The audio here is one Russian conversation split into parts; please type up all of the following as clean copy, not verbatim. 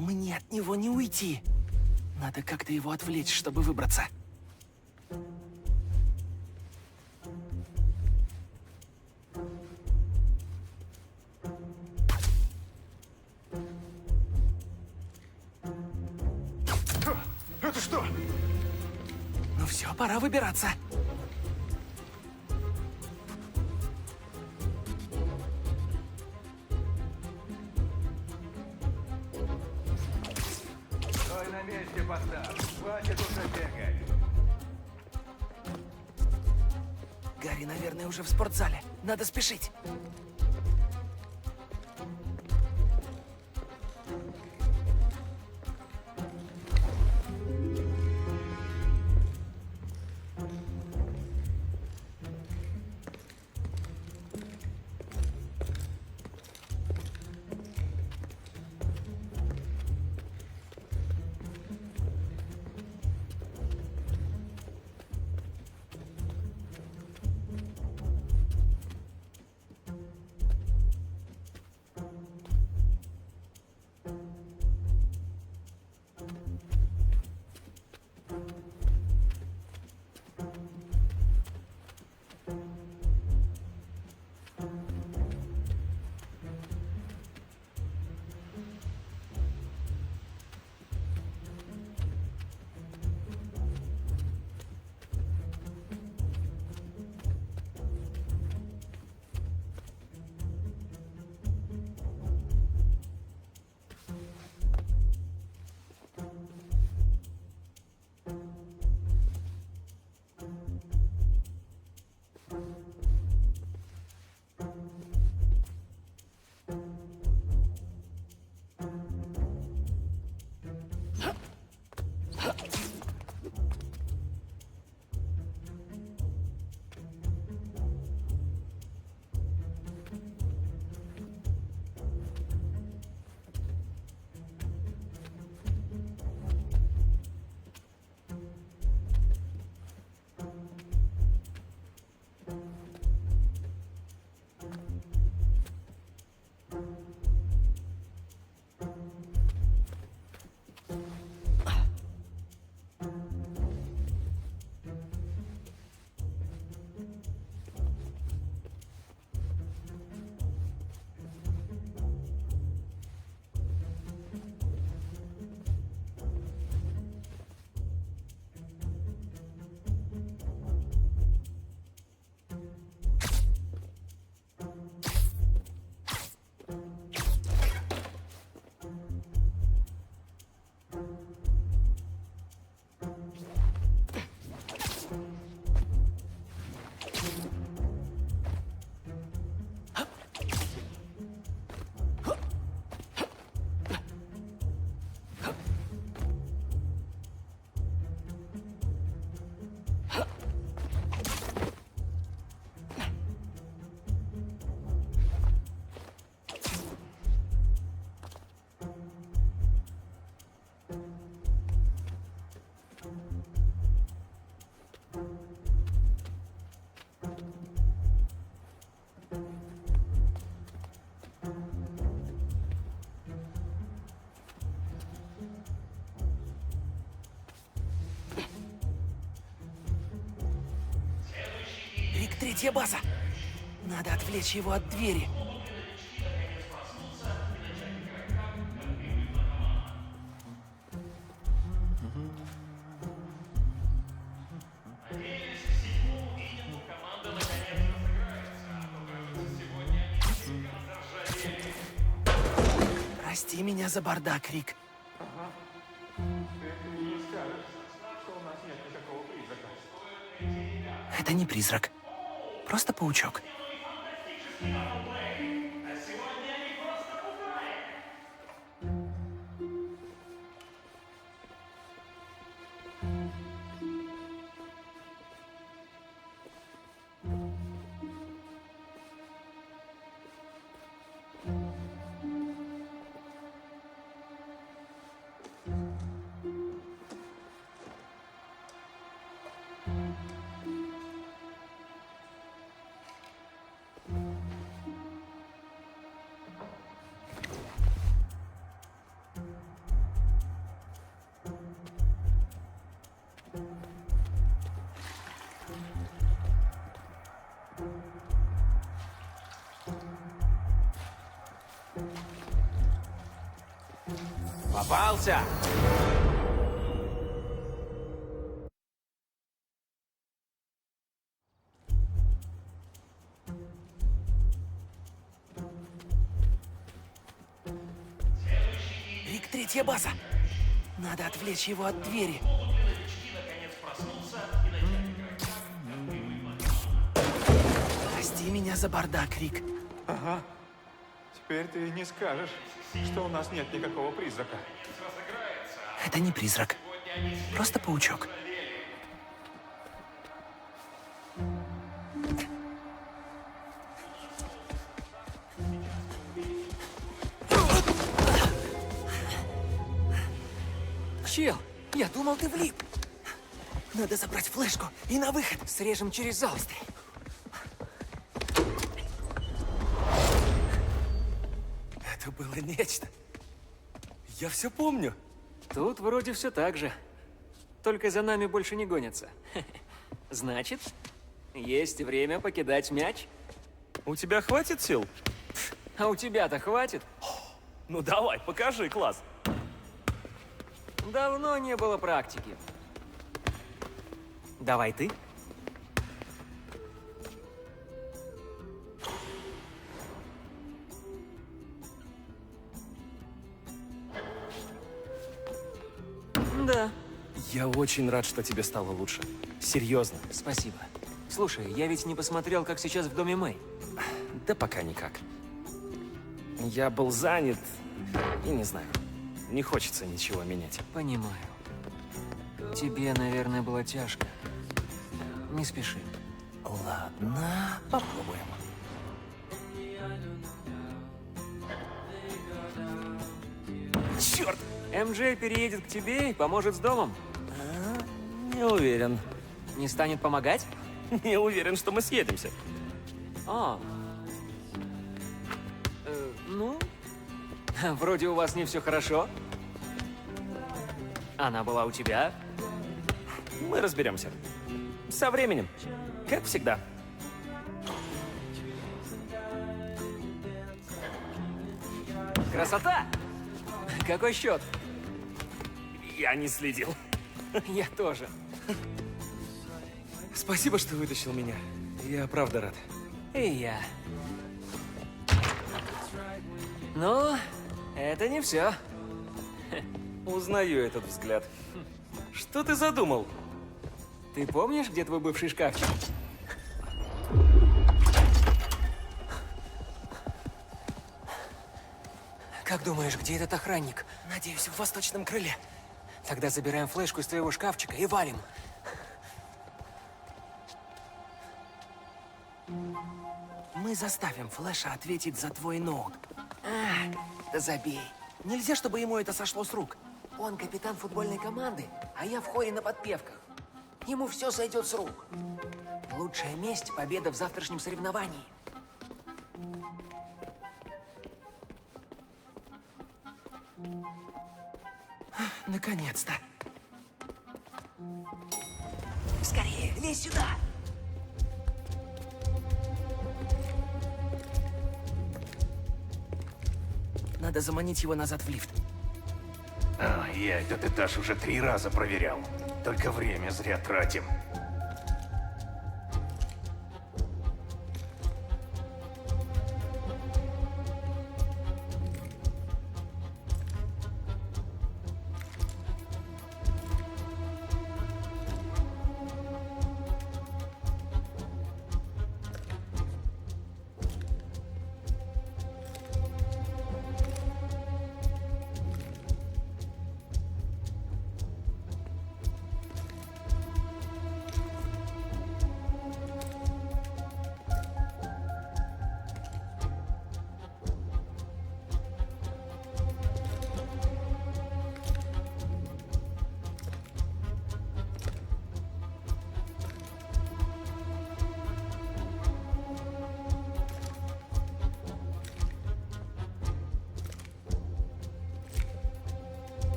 Мне от него не уйти. Надо как-то его отвлечь, чтобы выбраться. Это что? Ну все, пора выбираться. Стой на месте, бастард. Хватит уже бегать. Гарри, наверное, уже в спортзале. Надо спешить. Рик, третья база. Надо отвлечь его от двери. Прости меня за бардак, Рик. Это не призрак. Просто паучок. Попался! Рик, третья база. Надо отвлечь его от двери. Прости меня за бардак, Рик. Ага. Теперь ты не скажешь, что у нас нет никакого призрака. Это не призрак. Просто паучок. Чел, я думал, ты влип. Надо забрать флешку и на выход. Срежем через зал. Это было нечто. Я все помню. Тут вроде все так же. Только за нами больше не гонятся. Значит, есть время покидать мяч. У тебя хватит сил? А у тебя-то хватит? Ну давай, покажи класс. Давно не было практики. Давай ты. Да, Я очень рад, что тебе стало лучше. Серьезно. спасибо. Слушай, я ведь не посмотрел, как сейчас в доме Мэй. Да пока никак. Я был занят и не знаю. Не хочется ничего менять. Понимаю. Тебе, наверное, было тяжко. Не спеши. Ладно, попробуем. Черт! МJ переедет к тебе и поможет с домом. Не уверен. Не станет помогать? Не уверен, что мы съедемся. А. Ну, вроде у вас не все хорошо. Она была у тебя. Мы разберемся. Со временем. Как всегда. Красота! Какой счет? Я не следил. Я тоже. Спасибо, что вытащил меня. Я правда рад. И я. Но это не все. Узнаю этот взгляд. Что ты задумал? Ты помнишь, где твой бывший шкафчик? Как думаешь, где этот охранник? Надеюсь, в восточном крыле. Тогда забираем флешку из твоего шкафчика и валим. Мы заставим Флэша ответить за твой ноут. Да забей. Нельзя, чтобы ему это сошло с рук. Он капитан футбольной команды, а я в хоре на подпевках. Ему все сойдет с рук. Лучшая месть — победа в завтрашнем соревновании. Наконец-то. Скорее, лезь сюда! Надо заманить его назад в лифт. Я этот этаж уже 3 раза проверял. Только время зря тратим.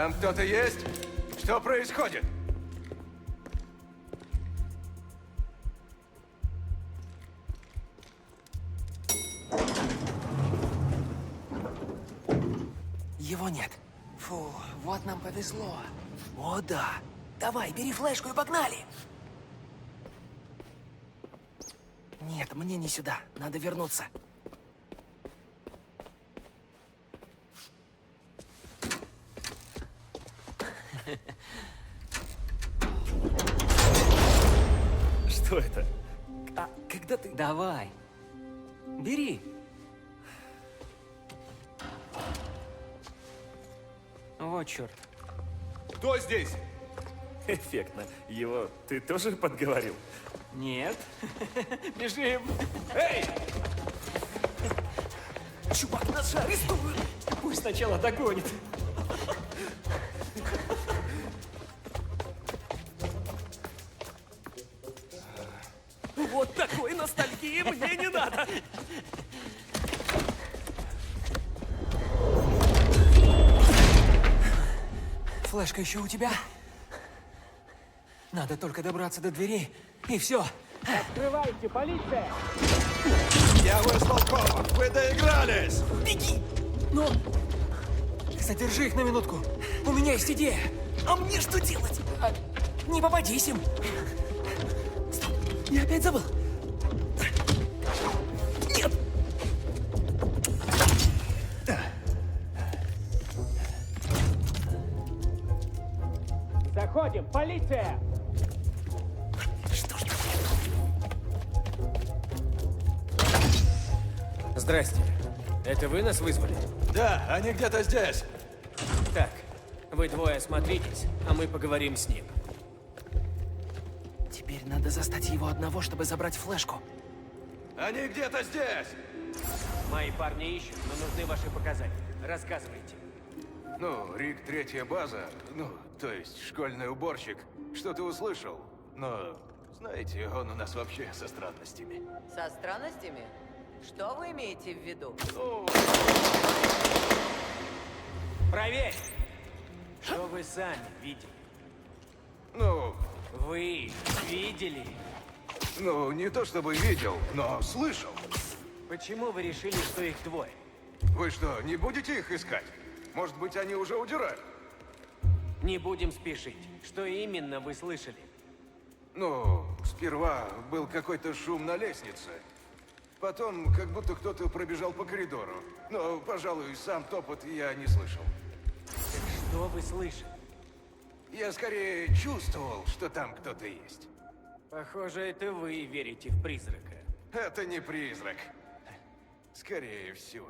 Там кто-то есть? Что происходит? Его нет. Фу, вот нам повезло. О, да. Давай, бери флешку и погнали. Нет, мне не сюда. Надо вернуться. Что это? А когда ты... Давай. Бери. Вот черт. Кто здесь? Эффектно. Его ты тоже подговорил? Нет. Бежим. Эй! Чувак, нас же арестуют. Пусть сначала догонит. Вот такой ностальгии мне не надо. Флешка еще у тебя? Надо только добраться до двери, и все. Я вызвал копов! Вы доигрались! Беги! Ну, задержи их на минутку. У меня есть идея. А мне что делать? Не попадись им. Стоп, я опять забыл. Нет! Заходим, полиция! Что ж такое? Здрасте. Это вы нас вызвали? Да, они где-то здесь. Так, вы двое осмотритесь, а мы поговорим с ним. Теперь надо застать его одного, чтобы забрать флешку. Они где-то здесь! Мои парни ищут, но нужны ваши показания. Рассказывайте. Ну, Рик, третья база, то есть школьный уборщик, что-то услышал. Но, знаете, он у нас вообще со странностями. Со странностями? Что вы имеете в виду? Проверь! Что вы сами видели? Ну, Вы видели? не то чтобы видел, но слышал. Почему вы решили, что их двое? Вы что, не будете их искать? Может быть, они уже удирали? Не будем спешить. Что именно вы слышали? Сперва был какой-то шум на лестнице. Потом, как будто кто-то пробежал по коридору. Но, пожалуй, сам топот я не слышал. Что вы слышали? Я скорее чувствовал, что там кто-то есть. Похоже, это вы верите в призрака. Это не призрак. Скорее всего.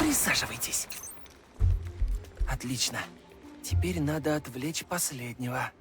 Присаживайтесь. Отлично. Теперь надо отвлечь последнего.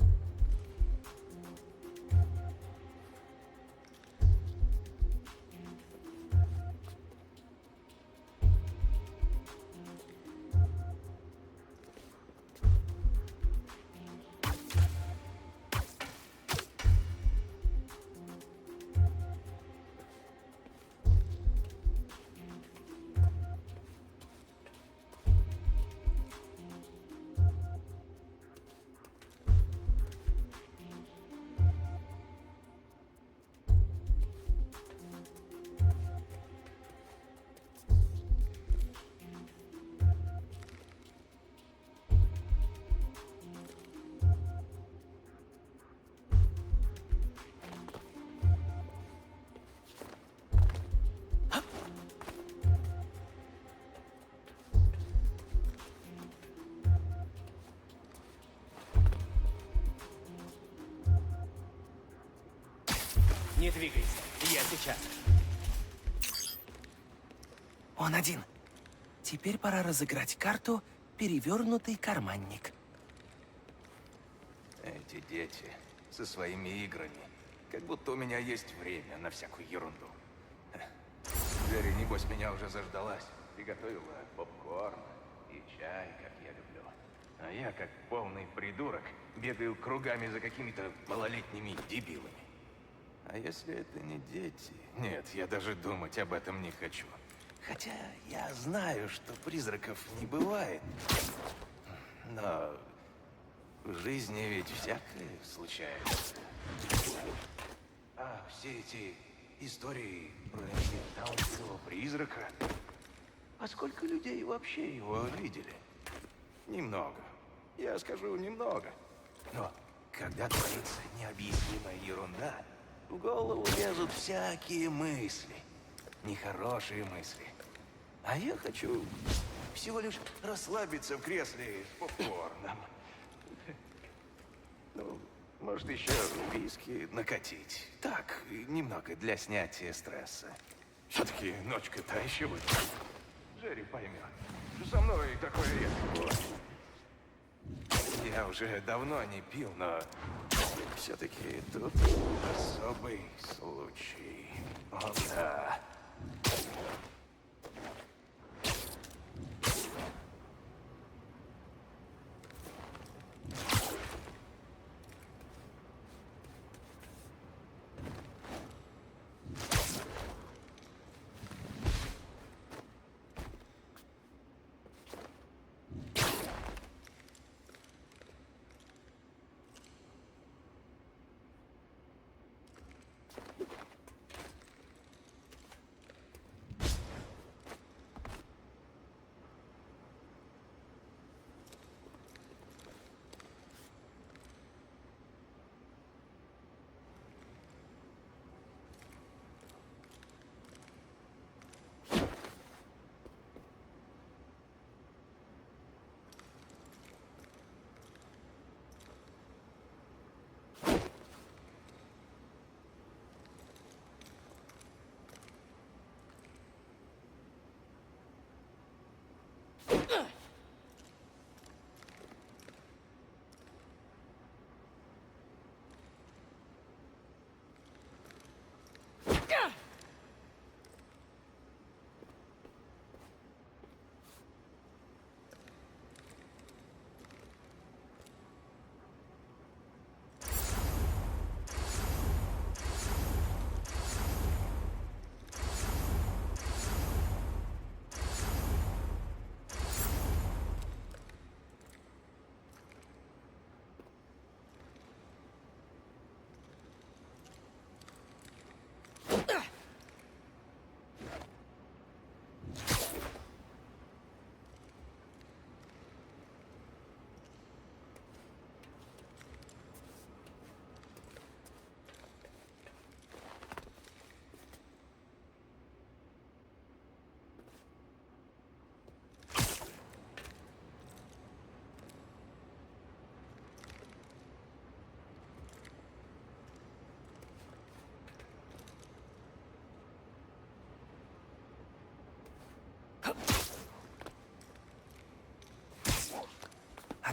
Не двигайся, я сейчас. Он один. Теперь пора разыграть карту «Перевернутый карманник». Эти дети со своими играми. Как будто у меня есть время на всякую ерунду. Джерри, небось, меня уже заждалась. Приготовила попкорн и чай, как я люблю. А я, как полный придурок, бегаю кругами за какими-то малолетними дебилами. А если это не дети? Нет, я даже думать об этом не хочу. Хотя я знаю, что призраков не бывает. Но в жизни ведь всякое случается. А все эти истории про летающего призрака... А сколько людей вообще его видели? Немного. Я скажу, немного. Но когда творится необъяснимая ерунда, в голову лезут всякие мысли. Нехорошие мысли. А я хочу всего лишь расслабиться в кресле с попкорном. Ну, может, еще виски накатить. Так, немного для снятия стресса. Все-таки ночка-то еще будет. Джерри поймет. Со мной такое редко бывает. Я уже давно не пил, но все-таки тут особый случай. О, да.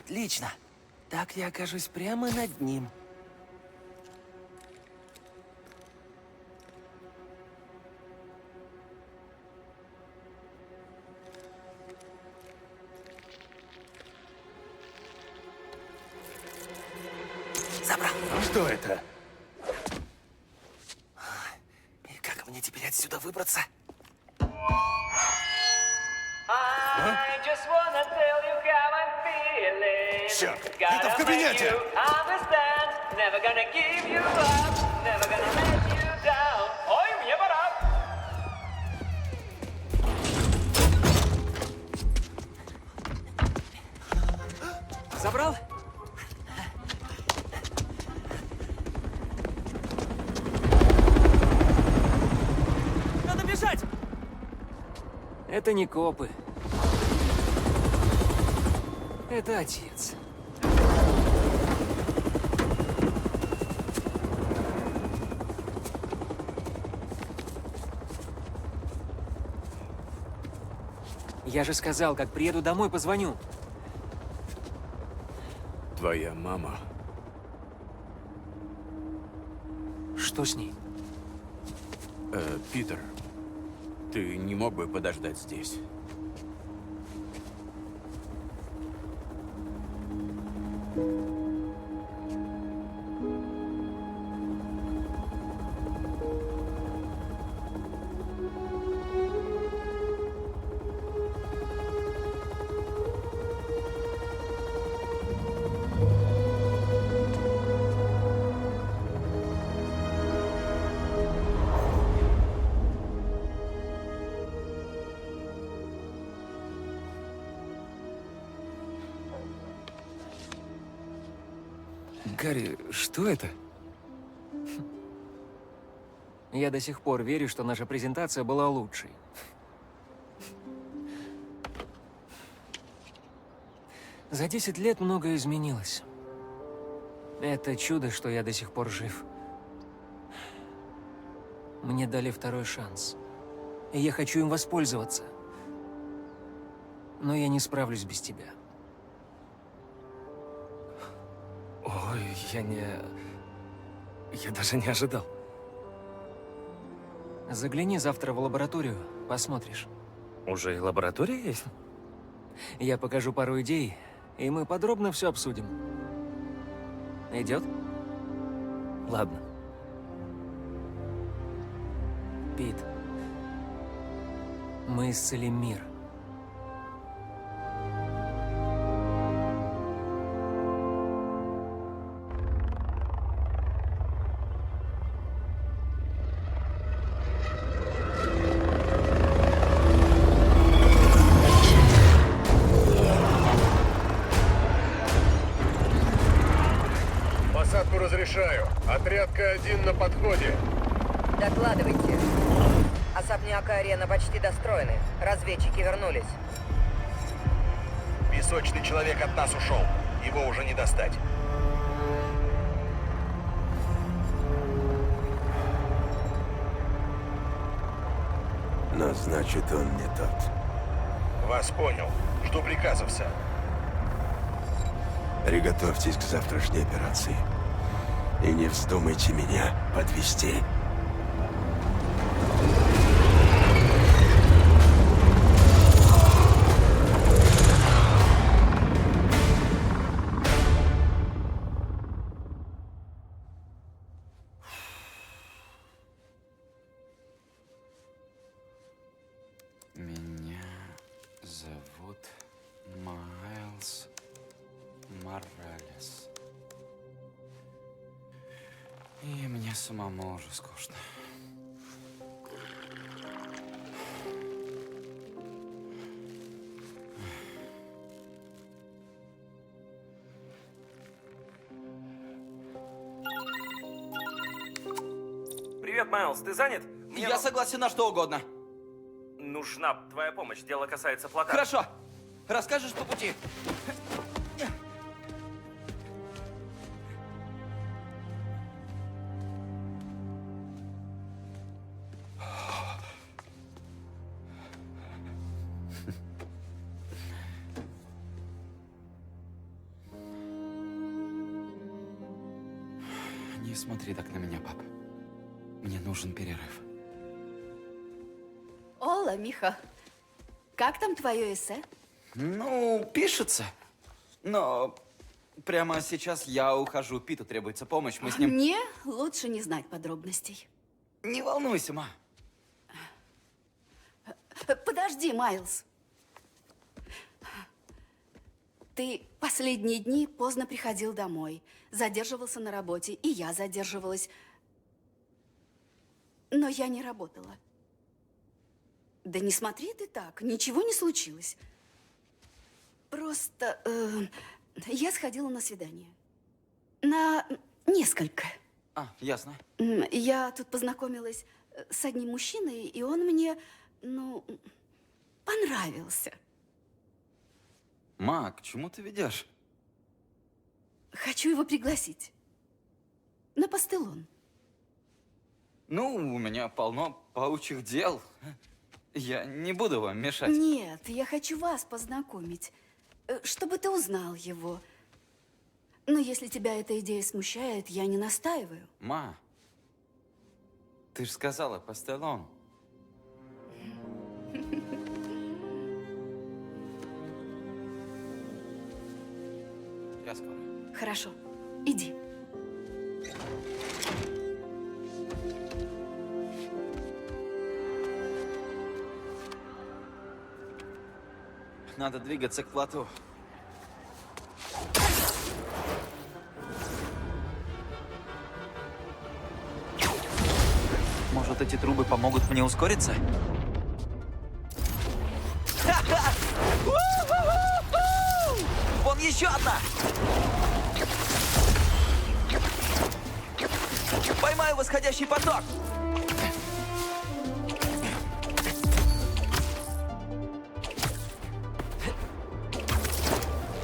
Отлично. Так я окажусь прямо над ним. Забрал. Что это? И как мне теперь отсюда выбраться? Черт, это в кабинете! Ой, мне пора! Забрал? Надо бежать! Это не копы. Это отец. Я же сказал, как приеду домой, позвоню. Твоя мама. Что с ней? Питер, ты не мог бы подождать здесь? Гарри, что это? Я до сих пор верю, что наша презентация была лучшей. За 10 лет многое изменилось. Это чудо, что я до сих пор жив. Мне дали второй шанс. И я хочу им воспользоваться. Но я не справлюсь без тебя. Ой, я даже не ожидал. Загляни завтра в лабораторию, посмотришь. Уже и лаборатория есть? Я покажу пару идей, и мы подробно все обсудим. Идет? Ладно. Пит, мы исцелим мир. Посадку разрешаю. Отряд К1 на подходе. Докладывайте. Особняк и арена почти достроены. Разведчики вернулись. Песочный человек от нас ушел. Его уже не достать. Но значит, он не тот. Вас понял. Жду приказов, сэр. Приготовьтесь к завтрашней операции. И не вздумайте меня подвести. Меня зовут Майлз Моралес. И мне самому уже скучно. Привет, Майлз, ты занят? Я согласен на что угодно. Нужна твоя помощь, дело касается плота. Хорошо. Расскажешь по пути. Не смотри так на меня, пап. Мне нужен перерыв. Ола, Миха, как там твое эссе? Ну, пишется. Но прямо сейчас я ухожу. Питу требуется помощь. Мы с ним... Мне лучше не знать подробностей. Не волнуйся, ма. Подожди, Майлз. Ты последние дни поздно приходил домой, задерживался на работе, и я задерживалась. Но я не работала. Да не смотри ты так, ничего не случилось. Просто я сходила на свидание. На несколько. А, ясно. Я тут познакомилась с одним мужчиной, и он мне, ну, понравился. Ма, к чему ты ведешь? Хочу его пригласить. На пастелон. Ну, у меня полно паучьих дел. Я не буду вам мешать. Нет, я хочу вас познакомить, чтобы ты узнал его. Но если тебя эта идея смущает, я не настаиваю. Ма, ты же сказала пастелон. Я скоро. Хорошо, иди. Надо двигаться к плоту. Может, эти трубы помогут мне ускориться? Вон еще одна! Поймаю восходящий поток!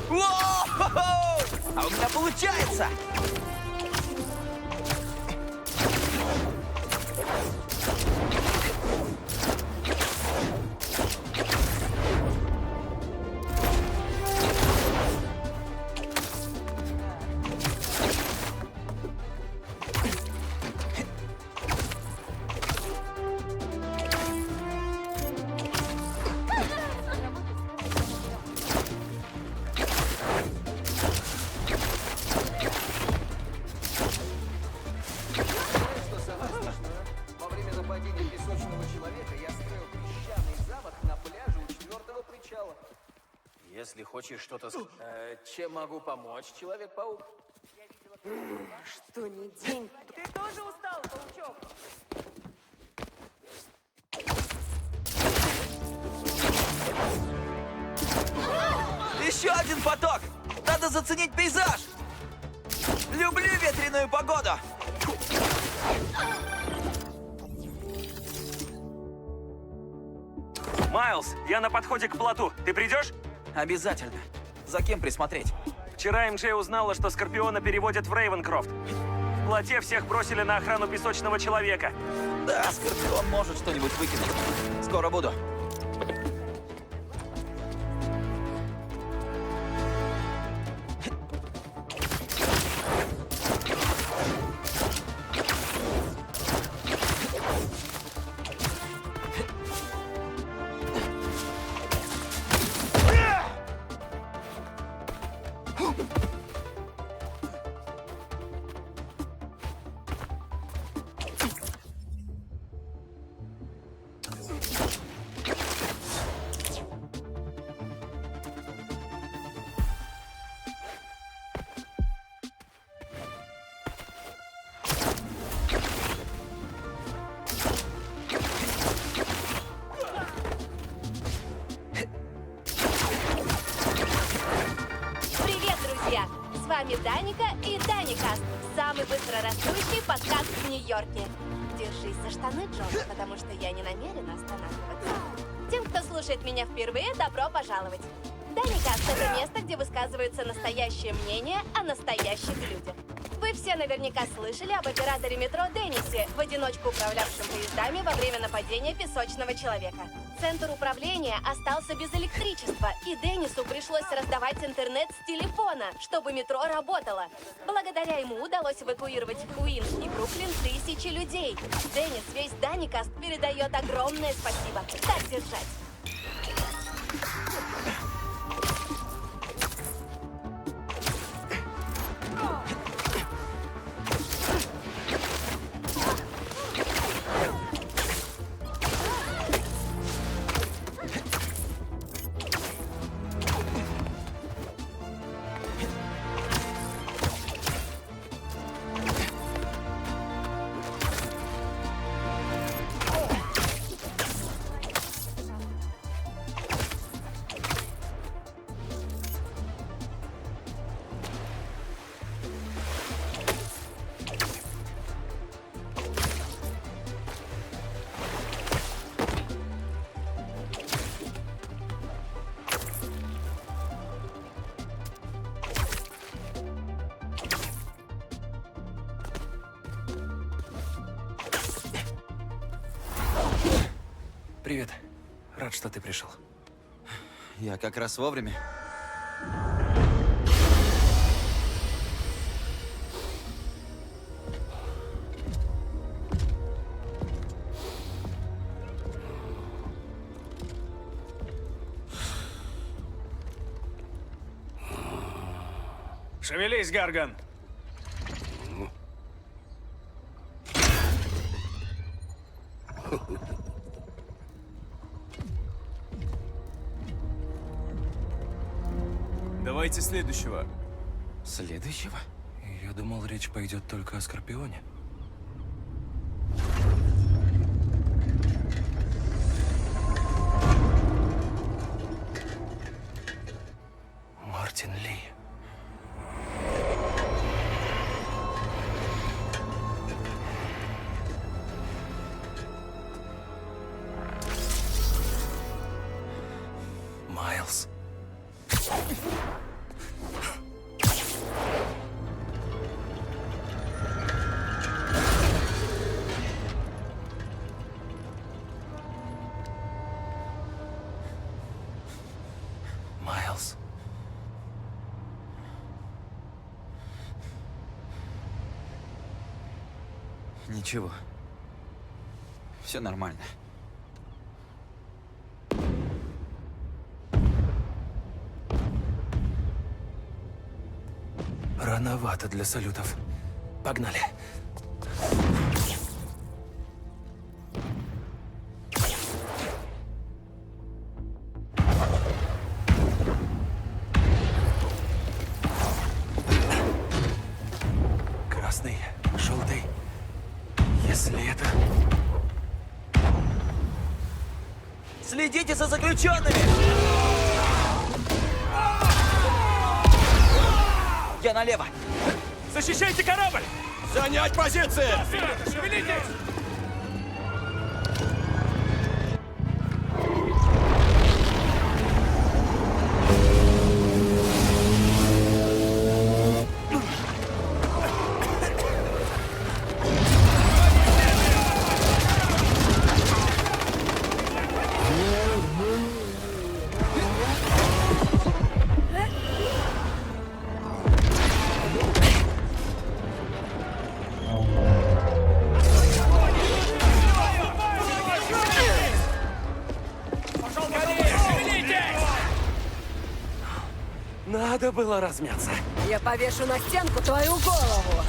Воу-хо-хо! А у меня получается! Если хочешь что-то... чем могу помочь, Человек-паук? Что ни день. Ты тоже устал, паучок? Еще один поток! Надо заценить пейзаж! Люблю ветреную погоду! Майлз, я на подходе к плоту. Ты придешь? Обязательно. За кем присмотреть? Вчера МJ узнала, что Скорпиона переводят в Рейвенкрофт. В плоте всех бросили на охрану песочного человека. Да, Скорпион может что-нибудь выкинуть. Скоро буду. С вами Даника и Даникаст, самый быстрорастущий подкаст в Нью-Йорке. Держись за штаны, Джон, потому что я не намерена останавливаться. Тем, кто слушает меня впервые, добро пожаловать. Даникаст — это место, где высказываются настоящее мнение о настоящих людях. Вы Вы все наверняка слышали об операторе метро Деннисе, в одиночку управлявшем поездами во время нападения песочного человека. Центр управления остался без электричества, и Деннису пришлось раздавать интернет с телефона, чтобы метро работало. Благодаря ему удалось эвакуировать в Куинс и Бруклин тысячи людей. Деннис, весь Даникаст передает огромное спасибо. Так держать. Привет. Рад, что ты пришел. Я как раз вовремя. Шевелись, Гарган. Давайте следующего. Следующего? Я думал, речь пойдет только о Скорпионе. Мартин Ли. Майлз. Майлз. Ничего. Все нормально. Рановато для салютов. Погнали. Красный, желтый. Если это... Следите за заключенными! Я налево! Защищайте корабль! Занять позиции! Шевелитесь! Надо было размяться. Я повешу на стенку твою голову.